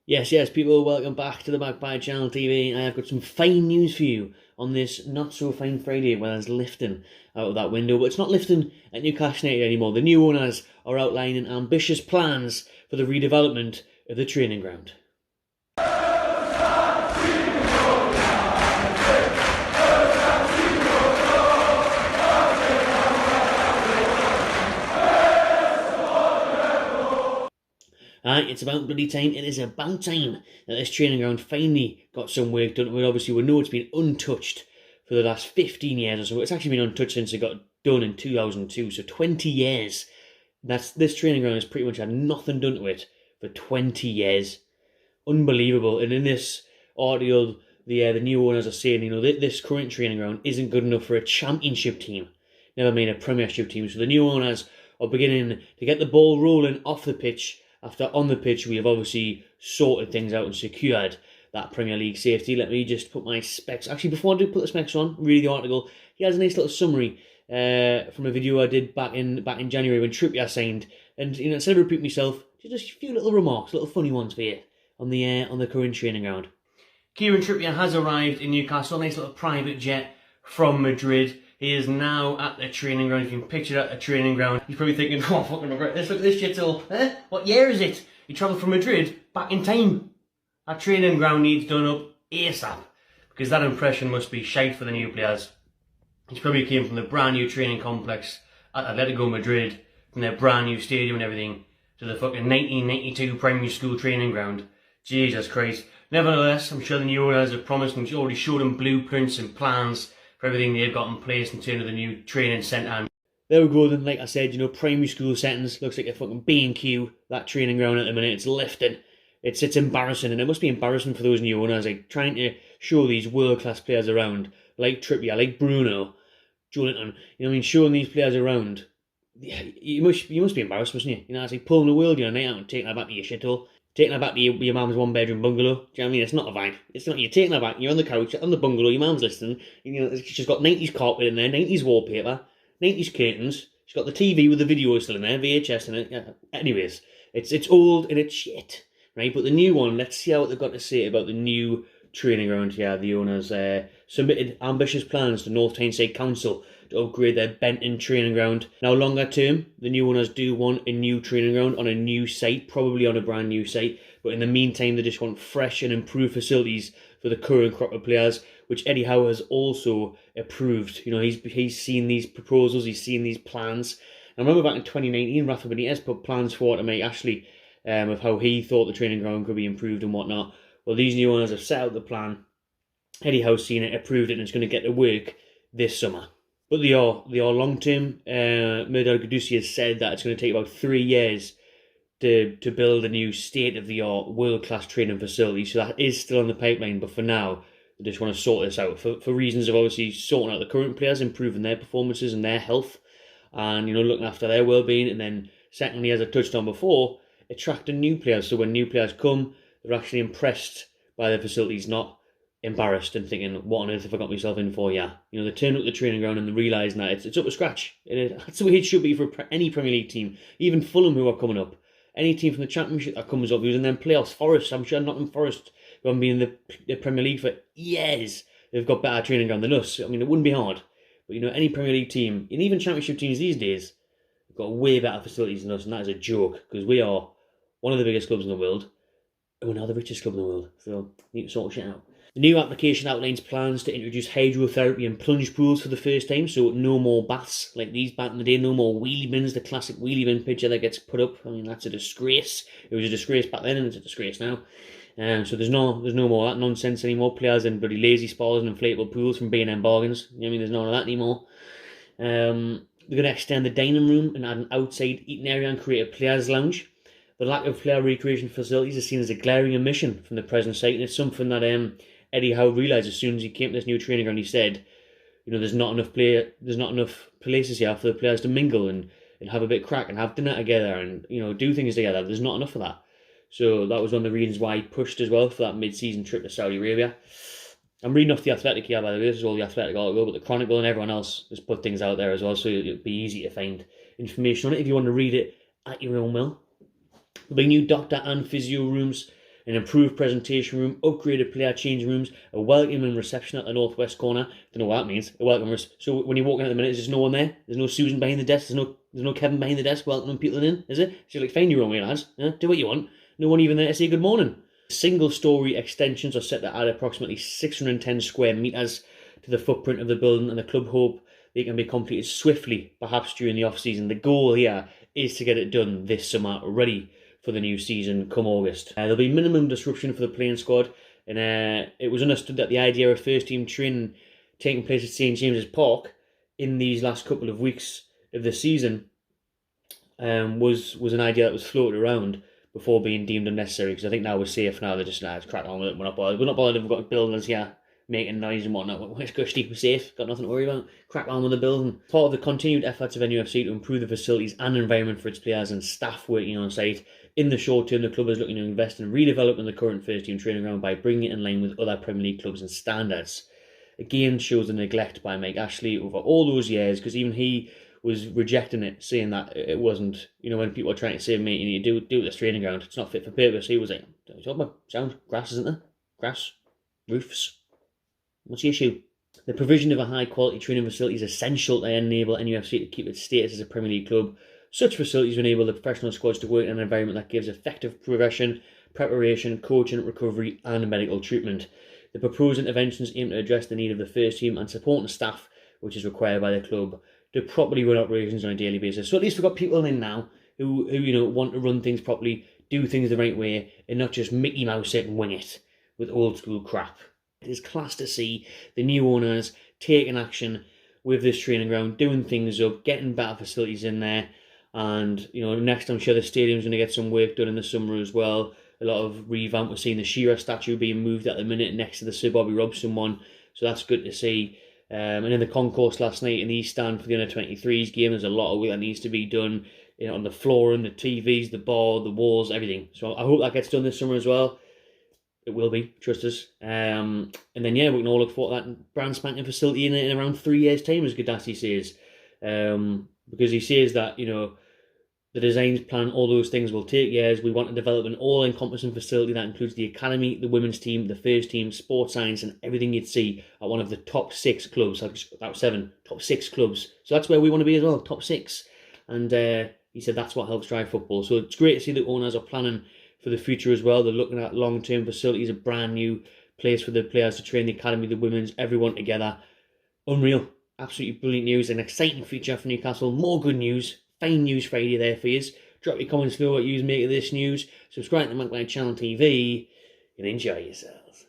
Yes, people, welcome back to the Magpie Channel TV. I have got some fine news for you on this not-so-fine Friday where there's lifting out of that window. But it's not lifting at Newcastle United anymore. The new owners are outlining ambitious plans for the redevelopment of the training ground. It's about bloody time. It is about time that this training ground finally got some work done. We know it's been untouched for the last 15 years or so. It's actually been untouched since it got done in 2002, so 20 years. This training ground has pretty much had nothing done to it for 20 years. Unbelievable. And in this article, the new owners are saying, this current training ground isn't good enough for a championship team, never mind a premiership team. So the new owners are beginning to get the ball rolling off the pitch. After on the pitch, we have obviously sorted things out and secured that Premier League safety. Let me just put my specs. Actually, before I do put the specs on, read the article. He has a nice little summary from a video I did back in January when Trippier signed. And instead of repeating myself, just a few little remarks, little funny ones for you on the current training ground. Kieran Trippier has arrived in Newcastle. Nice little private jet from Madrid. He is now at the training ground. You can picture that at the training ground. He's probably thinking, oh, fucking regret this. Look at this shithole. What year is it? He travelled from Madrid back in time. That training ground needs done up ASAP. Because that impression must be shite for the new players. He's probably came from the brand new training complex at Atletico Madrid, from their brand new stadium and everything, to the fucking 1992 primary school training ground. Jesus Christ. Nevertheless, I'm sure the new owners have promised and already showed him blueprints and plans for everything they've got in place in terms of the new training centre. There we go then, like I said, primary school settings, looks like a fucking B&Q, that training ground at the minute. It's lifting. It's embarrassing, and it must be embarrassing for those new owners, like trying to show these world-class players around, like Trippier, like Bruno, Joelinton, showing these players around. You must be embarrassed, mustn't you? It's like pulling the world, night out and taking her back to your shithole. Taking her back to your mum's one-bedroom bungalow. Do you know what I mean? It's not a vibe. It's not. You're taking her back. You're on the couch, on the bungalow. Your mum's listening. She's got 90s carpet in there, 90s wallpaper, 90s curtains. She's got the TV with the video still in there, VHS in it. Yeah. Anyways, it's old and it's shit, right? But the new one, let's see what they've got to say about the new training ground here. The owners submitted ambitious plans to North Tyneside Council to upgrade their Benton training ground. Now, longer term, the new owners do want a new training ground on a new site, probably on a brand new site. But in the meantime, they just want fresh and improved facilities for the current crop of players, which Eddie Howe has also approved. He's seen these proposals, he's seen these plans. I remember back in 2019, Rafa Benitez put plans forward to Mike Ashley of how he thought the training ground could be improved and whatnot. Well, these new owners have set out the plan. Eddie Howe's seen it, approved it, and it's going to get to work this summer. But they are long-term. Mehrdad Ghoussi has said that it's going to take about 3 years to build a new state-of-the-art, world-class training facility. So that is still on the pipeline. But for now, they just want to sort this out for reasons of obviously sorting out the current players, improving their performances and their health, and looking after their well-being. And then secondly, as I touched on before, attracting new players. So when new players come, they're actually impressed by the facilities, not embarrassed and thinking, what on earth have I got myself in for? Yeah, they turn up to the training ground and they're realising that it's up to scratch. That's the way it should be for any Premier League team. Even Fulham, who are coming up, any team from the Championship that comes up, who's in them playoffs, Forest, I'm sure Nottingham Forest, who haven't been in the Premier League for years, they've got better training ground than us. It wouldn't be hard. But any Premier League team, and even Championship teams these days, have got way better facilities than us, and that is a joke, because we are one of the biggest clubs in the world, and we're now the richest club in the world. So, need to sort of shit out. The new application outlines plans to introduce hydrotherapy and plunge pools for the first time, so no more baths like these back in the day, no more wheelie bins, the classic wheelie bin picture that gets put up. That's a disgrace. It was a disgrace back then and it's a disgrace now. So there's no more of that nonsense anymore. Players in bloody lazy spas and inflatable pools from B&M Bargains. There's none of that anymore. They're going to extend the dining room and add an outside eating area and create a players' lounge. The lack of player recreation facilities is seen as a glaring omission from the present site, and it's something that Eddie Howe realised as soon as he came to this new training ground. He said, there's not enough places here for the players to mingle and have a bit of crack and have dinner together and do things together. There's not enough of that. So that was one of the reasons why he pushed as well for that mid-season trip to Saudi Arabia. I'm reading off the Athletic here, by the way. This is all the Athletic article, but the Chronicle and everyone else has put things out there as well, so it'll be easy to find information on it if you want to read it at your own will. There'll be new doctor and physio rooms an improved presentation room, upgraded player changing rooms, a welcoming reception at the northwest corner. Don't know what that means. A welcome. So when you walk in at the minute, there's no one there. There's no Susan behind the desk. There's no Kevin behind the desk welcoming people in. Is it? So you're like, find your own way, lads. Do what you want. No one even there to say good morning. Single-story extensions are set to add approximately 610 square metres to the footprint of the building, and the club hope they can be completed swiftly, perhaps during the off-season. The goal here is to get it done this summer, ready for the new season come August. There'll be minimum disruption for the playing squad, and it was understood that the idea of first-team training taking place at St James's Park in these last couple of weeks of the season was an idea that was floated around before being deemed unnecessary, because I think now we're safe now. They're just, let's crack on with it. We're not bothered if we've got buildings here making noise and whatnot. We're gushy, we're safe, got nothing to worry about. Crack on with the building. Part of the continued efforts of NUFC to improve the facilities and environment for its players and staff working on site. In the short term, the club is looking to invest in redeveloping the current first team training ground by bringing it in line with other Premier League clubs and standards. Again, shows the neglect by Mike Ashley over all those years, because even he was rejecting it, saying that it wasn't, when people are trying to say, mate, you need to do this training ground, it's not fit for purpose. He was like, what are you talking about? Sound? Grass, isn't there? Grass? Roofs? What's the issue? The provision of a high-quality training facility is essential to enable NUFC to keep its status as a Premier League club. Such facilities enable the professional squads to work in an environment that gives effective progression, preparation, coaching, recovery, and medical treatment. The proposed interventions aim to address the need of the first team and supporting staff, which is required by the club, to properly run operations on a daily basis. So at least we've got people in now who want to run things properly, do things the right way, and not just Mickey Mouse it and wing it with old school crap. It is class to see the new owners taking action with this training ground, doing things up, getting better facilities in there, and next I'm sure the stadium's going to get some work done in the summer as well. A lot of revamp. We're seeing the Shearer statue being moved at the minute next to the Sir Bobby Robson one, so that's good to see. And in the concourse last night in the East Stand for the Under-23s game, there's a lot of work that needs to be done on the floor and the TVs, the bar, the walls, everything. So I hope that gets done this summer as well. It will be, trust us. And then, we can all look forward to that brand spanking facility in around 3 years' time, as Gadassi says. Because he says that, the designs plan, all those things will take years. We want to develop an all-encompassing facility that includes the academy, the women's team, the first team, sports science, and everything you'd see at one of the top 6 clubs. That was 7, top 6 clubs. So that's where we want to be as well, top 6. And he said that's what helps drive football. So it's great to see the owners are planning for the future as well. They're looking at long-term facilities, a brand new place for the players to train, the academy, the women's, everyone together. Unreal. Absolutely brilliant news. An exciting future for Newcastle. More good news. Fine news Friday there for you. Drop your comments below what you make of this news. Subscribe to the McLeod Channel TV and enjoy yourselves.